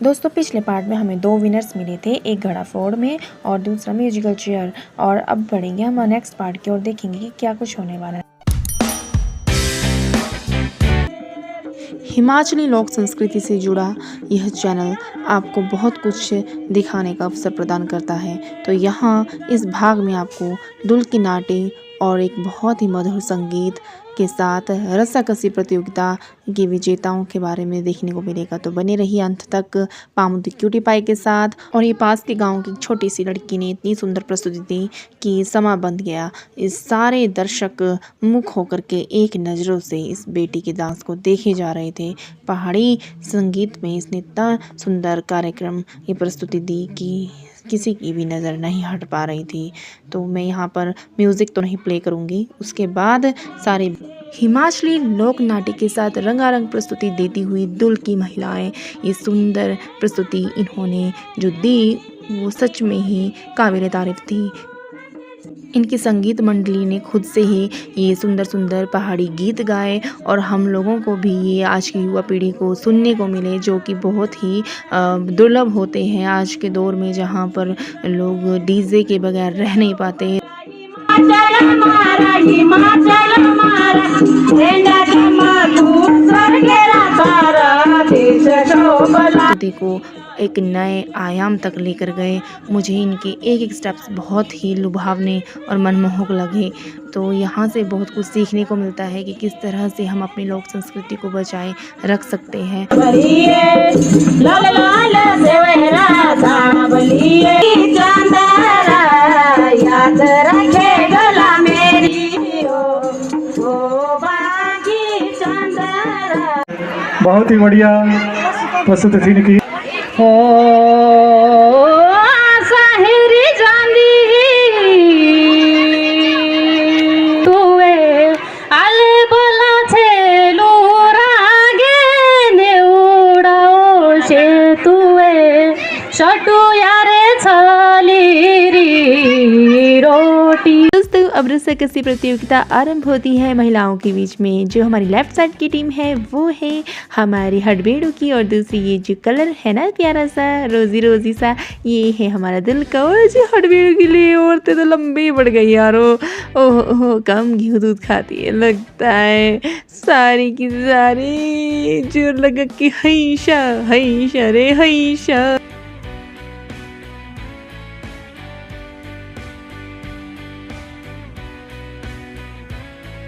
दोस्तों पिछले पार्ट में हमें 2 विनर्स मिले थे, एक घड़ा फोड़ में और दूसरा म्यूजिकल चेयर। और अब बढ़ेंगे हम नेक्स्ट पार्ट की ओर, देखेंगे कि क्या कुछ होने वाला है। हिमाचली लोक संस्कृति से जुड़ा यह चैनल आपको बहुत कुछ दिखाने का अवसर प्रदान करता है। तो यहाँ इस भाग में आपको दुल की नाटी और एक बहुत ही मधुर संगीत के साथ रस्साकसी प्रतियोगिता के विजेताओं के बारे में देखने को मिलेगा। तो बने रहिए अंत तक पामू दी क्यूटी पाई के साथ। और ये पास के गांव की छोटी सी लड़की ने इतनी सुंदर प्रस्तुति दी कि समा बंध गया। इस सारे दर्शक मुख होकर के एक नज़रों से इस बेटी के डांस को देखे जा रहे थे। पहाड़ी संगीत में इसने इतना सुंदर कार्यक्रम ये प्रस्तुति दी कि किसी की भी नज़र नहीं हट पा रही थी। तो मैं यहाँ पर म्यूज़िक तो नहीं प्ले करूँगी, उसके बाद सारे हिमाचली लोक नाट्य के साथ रंगारंग प्रस्तुति देती हुई दुल की महिलाएं, ये सुंदर प्रस्तुति इन्होंने जो दी वो सच में ही काबिल तारीफ थी। इनकी संगीत मंडली ने खुद से ही ये सुंदर सुंदर पहाड़ी गीत गाए और हम लोगों को भी ये आज की युवा पीढ़ी को सुनने को मिले, जो कि बहुत ही दुर्लभ होते हैं आज के दौर में, जहाँ पर लोग डीजे के बगैर रह नहीं पाते। देखो एक नए आयाम तक लेकर गए। मुझे इनके एक एक स्टेप्स बहुत ही लुभावने और मनमोहक लगे। तो यहाँ से बहुत कुछ सीखने को मिलता है कि किस तरह से हम अपनी लोक संस्कृति को बचाए रख सकते हैं। बहुत ही बढ़िया प्रस्तुति थी इनकी। हो साहिरी जांदी तुए आले बोला छे लूरागे ने उड़ाओ छे तुए शटू यारे छली री रोटी। दोस्तों अब रस्साकसी प्रतियोगिता आरंभ होती है महिलाओं के बीच में। जो हमारी लेफ्ट साइड की टीम है वो है हमारी हडबेड़ों की, और दूसरी ये जो कलर है ना प्यारा सा रोजी रोजी सा, ये है हमारा दिल का। और जो हडबेड़ों के लिए औरतें तो लंबी बढ़ गई यारो, ओह कम घी दूध खाती है लगता है सारी की सारी। जोर लगा कि हैशा हैशा रे हैशा।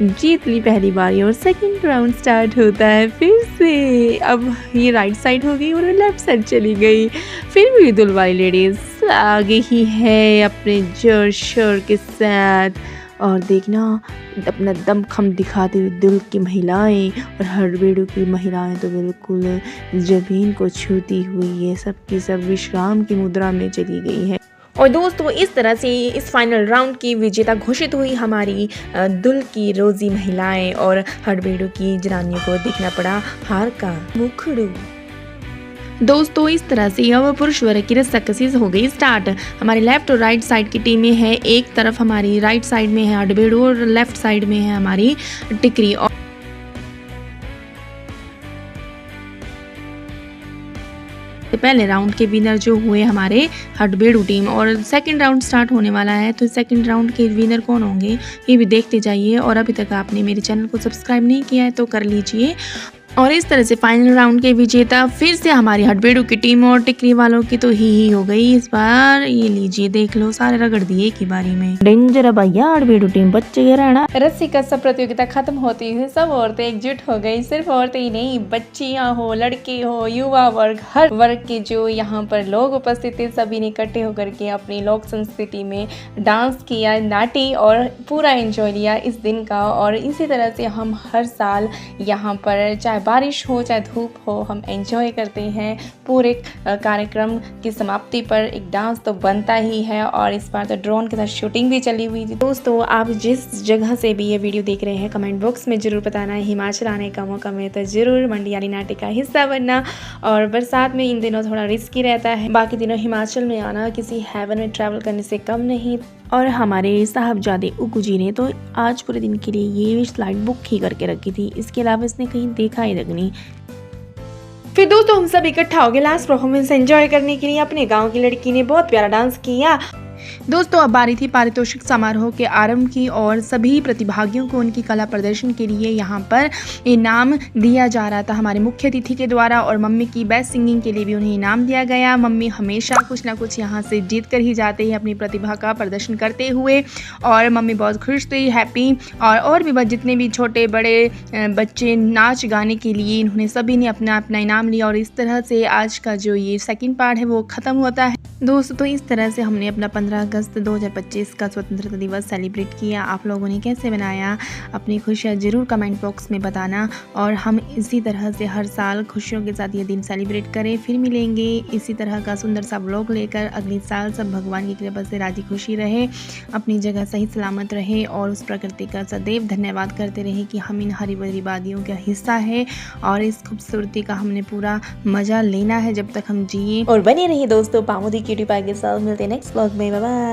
जीत ली पहली बारी और सेकंड राउंड स्टार्ट होता है फिर से। अब ये राइट साइड हो गई और लेफ्ट साइड चली गई। फिर भी दुल वाली लेडीज आगे ही है अपने जोर शोर के साथ। और देखना अपना दमखम दिखाते हुए दुल की महिलाएं और हडबेड़ों की महिलाएं तो बिल्कुल जमीन को छूती हुई ये सब की सब विश्राम की मुद्रा में चली गई है। और दोस्तों इस तरह से इस फाइनल राउंड की विजेता घोषित हुई हमारी दुल की रोजी महिलाएं, और हडबेड़ों की जनानियों को देखना पड़ा हार का मुखड़ू। दोस्तों इस तरह से अब पुरुष वर्ग की रस्साकसी हो गई स्टार्ट। हमारी लेफ्ट और राइट साइड की टीमें हैं। एक तरफ हमारी राइट साइड में है हडबेड़ू और लेफ्ट साइड में है हमारी टिकरी। पहले राउंड के विनर जो हुए हमारे हडबेड़ू टीम, और सेकंड राउंड स्टार्ट होने वाला है। तो सेकंड राउंड के विनर कौन होंगे ये भी देखते जाइए। और अभी तक आपने मेरे चैनल को सब्सक्राइब नहीं किया है तो कर लीजिए। और इस तरह से फाइनल राउंड के विजेता फिर से हमारी हडबेड़ू की टीम, और टिकरी वालों की तो ही हो गई इस बार। ये लीजिए देख लो सारे रगड़ दिए एक ही बारी में। डेंजर भैया हडबेड़ू टीम बच्चे के रहना। रस्सीकसा प्रतियोगिता खत्म होती है, सब औरतें एकजुट हो गई। सिर्फ औरतें ही नहीं, बच्चियां हो, लड़के हो, युवा वर्ग, हर वर्ग के जो यहाँ पर लोग उपस्थित थे सभी ने इकट्ठे होकर के अपनी लोक संस्कृति में डांस किया, नाटी और पूरा एंजॉय लिया इस दिन का। और इसी तरह से हम हर साल यहाँ पर चाहे बारिश हो चाहे धूप हो हम एंजॉय करते हैं। पूरे कार्यक्रम की समाप्ति पर एक डांस तो बनता ही है। और इस बार तो ड्रोन के साथ शूटिंग भी चली हुई थी। दोस्तों आप जिस जगह से भी ये वीडियो देख रहे हैं कमेंट बॉक्स में जरूर बताना है। हिमाचल आने का मौका मिले तो जरूर मंडियाली नाट्य का हिस्सा बनना। और बरसात में इन दिनों थोड़ा रिस्की रहता है, बाकी दिनों हिमाचल में आना किसी हेवन में ट्रैवल करने से कम नहीं। और हमारे साहबजादे उकू जी ने तो आज पूरे दिन के लिए ये फ्लाइट बुक ही करके रखी थी, इसके अलावा इसने कहीं देखा ही नहीं। फिर दोस्तों हम सब इकट्ठा हो गए लास्ट परफॉर्मेंस एंजॉय करने के लिए। अपने गांव की लड़की ने बहुत प्यारा डांस किया। दोस्तों अब बारी थी पारितोषिक समारोह के आरंभ की और सभी प्रतिभागियों को उनकी कला प्रदर्शन के लिए यहाँ पर इनाम दिया जा रहा था हमारे मुख्य अतिथि के द्वारा। और मम्मी की बेस्ट सिंगिंग के लिए भी उन्हें इनाम दिया गया। मम्मी हमेशा कुछ ना कुछ यहाँ से जीत कर ही जाते हैं अपनी प्रतिभा का प्रदर्शन करते हुए। और मम्मी बहुत खुश थी, हैप्पी। और भी जितने भी छोटे बड़े बच्चे नाच गाने के लिए इन्होंने सभी ने अपना अपना इनाम लिया। और इस तरह से आज का जो ये सेकंड पार्ट है वो ख़त्म होता है दोस्तों। तो इस तरह से हमने अपना 15 अगस्त 2025 का स्वतंत्रता दिवस सेलिब्रेट किया। आप लोगों ने कैसे बनाया अपनी खुशियाँ ज़रूर कमेंट बॉक्स में बताना। और हम इसी तरह से हर साल खुशियों के साथ ये दिन सेलिब्रेट करें। फिर मिलेंगे इसी तरह का सुंदर सा व्लॉग लेकर अगले साल। सब भगवान की कृपा से राजी खुशी रहे, अपनी जगह सही सलामत रहे और उस प्रकृति का सदैव धन्यवाद करते रहे कि हम इन हरी भरी वादियों का हिस्सा है और इस खूबसूरती का हमने पूरा मज़ा लेना है जब तक हम जिए। और बने रहिए दोस्तों पामुदी क्यूटी पाई के साथ। मिलते हैं नेक्स्ट व्लॉग में। Bye bye.